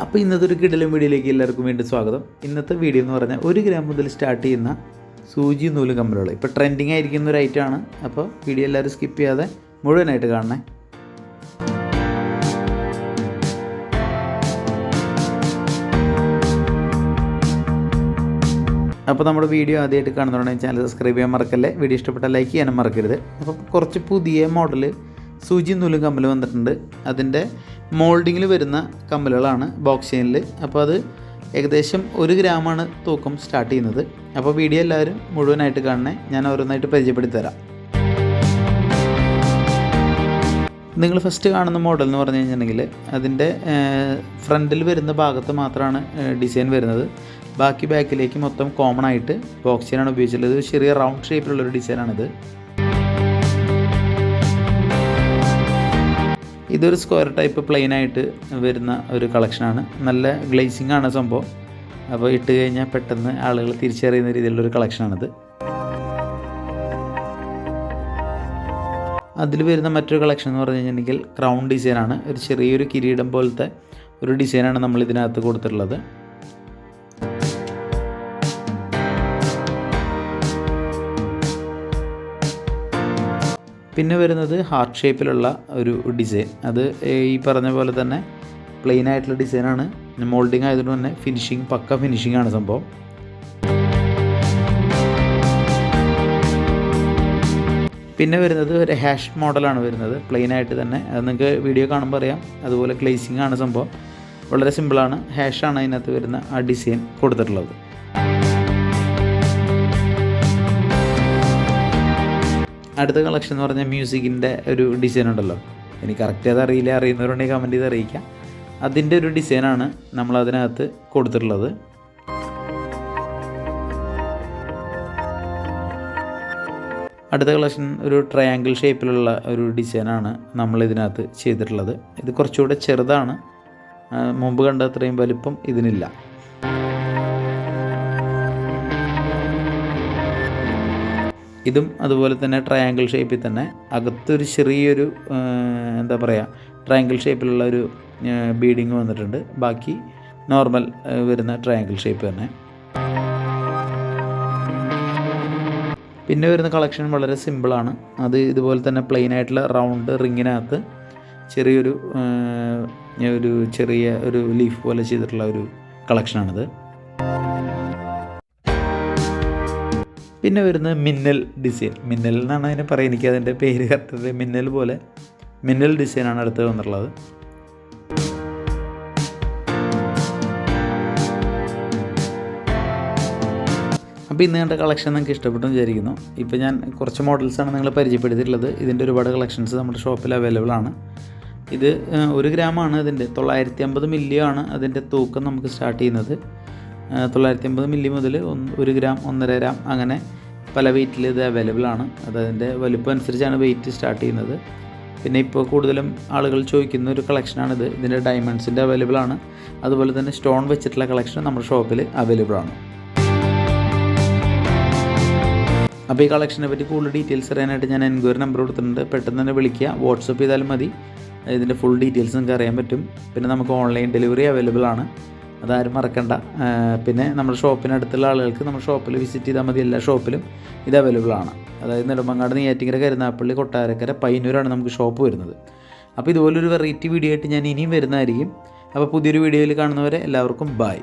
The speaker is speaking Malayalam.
അപ്പോൾ ഇന്നത്തെ ഒരു കിടിലൻ വീഡിയോയിലേക്ക് എല്ലാവർക്കും വീണ്ടും സ്വാഗതം. ഇന്നത്തെ വീഡിയോ എന്ന് പറഞ്ഞാൽ 1 ഗ്രാം മുതൽ സ്റ്റാർട്ട് ചെയ്യുന്ന സൂചി നൂല് കമ്മലുകൾ ഇപ്പോൾ ട്രെൻഡിങ് ആയിരിക്കുന്ന ഒരു ഐറ്റമാണ്. അപ്പോൾ വീഡിയോ എല്ലാവരും സ്കിപ്പ് ചെയ്യാതെ മുഴുവനായിട്ട് കാണണേ. അപ്പോൾ നമ്മുടെ വീഡിയോ ആദ്യമായിട്ട് കാണുന്നതുകൊണ്ടെങ്കിൽ ചാനൽ സബ്സ്ക്രൈബ് ചെയ്യാൻ മറക്കല്ലേ. വീഡിയോ ഇഷ്ടപ്പെട്ടാൽ ലൈക്ക് ചെയ്യാനും മറക്കരുത്. അപ്പോൾ കുറച്ച് പുതിയ മോഡൽ സൂചി നൂലും കമ്മൽ വന്നിട്ടുണ്ട്. അതിൻ്റെ മോൾഡിങ്ങിൽ വരുന്ന കമ്മലുകളാണ് ബോക്സ് ചെയിനിൽ. അപ്പോൾ അത് ഏകദേശം 1 ഗ്രാമാണ് തൂക്കം സ്റ്റാർട്ട് ചെയ്യുന്നത്. അപ്പോൾ വീഡിയോ എല്ലാവരും മുഴുവനായിട്ട് കാണണേ. ഞാൻ ഓരോന്നായിട്ട് പരിചയപ്പെടുത്തി തരാം. നിങ്ങൾ ഫസ്റ്റ് കാണുന്ന മോഡൽ എന്ന് പറഞ്ഞു കഴിഞ്ഞിട്ടുണ്ടെങ്കിൽ അതിൻ്റെ ഫ്രണ്ടിൽ വരുന്ന ഭാഗത്ത് മാത്രമാണ് ഡിസൈൻ വരുന്നത്. ബാക്കി ബാക്കിലേക്ക് മൊത്തം കോമൺ ആയിട്ട് ബോക്സ് ചെയിനാണ് ഉപയോഗിച്ചിട്ടുള്ളത്. ചെറിയ റൗണ്ട് ഷേപ്പിലുള്ളൊരു ഡിസൈനാണിത്. ഇതൊരു സ്ക്വയർ ടൈപ്പ് പ്ലെയിൻ ആയിട്ട് വരുന്ന ഒരു കളക്ഷനാണ്. നല്ല ഗ്ലേസിംഗ് ആണ് സംഭവം. അപ്പോൾ ഇട്ട് കഴിഞ്ഞാൽ പെട്ടെന്ന് ആളുകൾ തിരിച്ചറിയുന്ന രീതിയിലുള്ളൊരു കളക്ഷനാണിത്. അതിൽ വരുന്ന മറ്റൊരു കളക്ഷൻ എന്ന് പറഞ്ഞു കഴിഞ്ഞിട്ടുണ്ടെങ്കിൽ ക്രൗൺ ഡിസൈനാണ്. ഒരു ചെറിയൊരു കിരീടം പോലത്തെ ഒരു ഡിസൈനാണ് നമ്മൾ ഇതിനകത്ത് കൊടുത്തിട്ടുള്ളത്. പിന്നെ വരുന്നത് ഹാർട്ട് ഷേപ്പിലുള്ള ഒരു ഡിസൈൻ. അത് ഈ പറഞ്ഞ പോലെ തന്നെ പ്ലെയിൻ ആയിട്ടുള്ള ഡിസൈനാണ്. മോൾഡിങ് ആയതുകൊണ്ട് തന്നെ ഫിനിഷിങ് പക്ക ഫിനിഷിംഗ് ആണ് സംഭവം. പിന്നെ വരുന്നത് ഒരു ഹാഷ് മോഡലാണ് വരുന്നത്. പ്ലെയിൻ ആയിട്ട് തന്നെ അത് നിങ്ങൾക്ക് വീഡിയോ കാണുമ്പോൾ അറിയാം. അതുപോലെ ഗ്ലേസിംഗ് ആണ് സംഭവം. വളരെ സിമ്പിളാണ്. ഹാഷാണ് അതിനകത്ത് വരുന്ന ആ ഡിസൈൻ കൊടുത്തിട്ടുള്ളത്. അടുത്ത കളക്ഷൻ എന്ന് പറഞ്ഞാൽ മ്യൂസിക്കിൻ്റെ ഒരു ഡിസൈൻ ഉണ്ടല്ലോ. എനിക്ക് കറക്റ്റ് അത് അറിയില്ല, അറിയുന്നവരുണ്ടെങ്കിൽ കമൻറ്റ് ചെയ്ത് അറിയിക്കാം. അതിൻ്റെ ഒരു ഡിസൈനാണ് നമ്മളതിനകത്ത് കൊടുത്തിട്ടുള്ളത്. അടുത്ത കളക്ഷൻ ഒരു ട്രയാങ്കിൾ ഷേപ്പിലുള്ള ഒരു ഡിസൈനാണ് നമ്മളിതിനകത്ത് ചെയ്തിട്ടുള്ളത്. ഇത് കുറച്ചുകൂടെ ചെറുതാണ്. മുമ്പ് കണ്ട അത്രയും വലിപ്പം ഇതിനില്ല. ഇതും അതുപോലെ തന്നെ ട്രയാങ്കിൾ ഷേപ്പിൽ തന്നെ അകത്തൊരു ചെറിയൊരു എന്താ പറയുക ട്രയാങ്കിൾ ഷേപ്പിലുള്ള ഒരു ബീഡിങ് വന്നിട്ടുണ്ട്. ബാക്കി നോർമൽ വരുന്ന ട്രയാങ്കിൾ ഷേപ്പ് തന്നെ. പിന്നെ വരുന്ന കളക്ഷൻ വളരെ സിമ്പിളാണ്. അത് ഇതുപോലെ തന്നെ പ്ലെയിൻ ആയിട്ടുള്ള റൗണ്ട് റിങ്ങിനകത്ത് ചെറിയൊരു ചെറിയ ഒരു ലീഫ് പോലെ ചെയ്തിട്ടുള്ള ഒരു കളക്ഷനാണിത്. പിന്നെ വരുന്നത് മിന്നൽ ഡിസൈൻ. മിന്നൽ എന്നാണ് അതിനെ പറയുക. എനിക്കതിൻ്റെ പേര് കറക്റ്റ് മിന്നൽ പോലെ മിന്നൽ ഡിസൈനാണ് അടുത്ത് വന്നിട്ടുള്ളത്. അപ്പോൾ ഇന്ന് കണ്ട കളക്ഷൻ നിങ്ങൾക്ക് ഇഷ്ടപ്പെട്ടു വിചാരിക്കുന്നു. ഇപ്പോൾ ഞാൻ കുറച്ച് മോഡൽസാണ് നിങ്ങളെ പരിചയപ്പെടുത്തിയിട്ടുള്ളത്. ഇതിൻ്റെ ഒരുപാട് കളക്ഷൻസ് നമ്മുടെ ഷോപ്പിൽ അവൈലബിൾ ആണ്. ഇത് 1 ഗ്രാമാണ് ഇതിൻ്റെ. 950 മില്ലിയാണ് അതിൻ്റെ തൂക്കം നമുക്ക് സ്റ്റാർട്ട് ചെയ്യുന്നത്. 950 മില്ലി മുതൽ 1 ഗ്രാം 1.5 ഗ്രാം അങ്ങനെ പല വെയ്റ്റിൽ ഇത് അവൈലബിൾ ആണ്. അതതിൻ്റെ വലുപ്പം അനുസരിച്ചാണ് വെയ്റ്റ് സ്റ്റാർട്ട് ചെയ്യുന്നത്. പിന്നെ ഇപ്പോൾ കൂടുതലും ആളുകൾ ചോദിക്കുന്ന ഒരു കളക്ഷനാണിത്. ഇതിൻ്റെ ഡയമണ്ട്സിൻ്റെ അവൈലബിൾ ആണ്. അതുപോലെ തന്നെ സ്റ്റോൺ വെച്ചിട്ടുള്ള കളക്ഷൻ നമ്മുടെ ഷോപ്പിൽ അവൈലബിൾ ആണ്. അപ്പോൾ ഈ കളക്ഷനെ പറ്റി കൂടുതൽ ഡീറ്റെയിൽസ് അറിയാനായിട്ട് ഞാൻ എൻക്വയറി നമ്പർ കൊടുത്തിട്ടുണ്ട്. പെട്ടെന്ന് തന്നെ വിളിക്കുക, വാട്സപ്പ് ചെയ്താലും മതി. ഇതിൻ്റെ ഫുൾ ഡീറ്റെയിൽസ് നിങ്ങൾക്ക് അറിയാൻ പറ്റും. പിന്നെ നമുക്ക് ഓൺലൈൻ ഡെലിവറി അവൈലബിൾ ആണ്. അതാരും മറക്കണ്ട. പിന്നെ നമ്മുടെ ഷോപ്പിനടുത്തുള്ള ആളുകൾക്ക് നമ്മുടെ ഷോപ്പിൽ വിസിറ്റ് ചെയ്താൽ മതി. എല്ലാ ഷോപ്പിലും ഇത് അവൈലബിൾ ആണ്. അതായത് നെടുമങ്ങാട്, നെയ്യാറ്റിൻകര, കരുനാഗപ്പള്ളി, കൊട്ടാരക്കര, പയ്യന്നൂരാണ് നമുക്ക് ഷോപ്പ് വരുന്നത്. അപ്പോൾ ഇതുപോലൊരു വെറൈറ്റി വീഡിയോ ആയിട്ട് ഞാൻ ഇനിയും വരുന്നതായിരിക്കും. അപ്പോൾ പുതിയൊരു വീഡിയോയിൽ കാണുന്നവരെ എല്ലാവർക്കും ബൈ.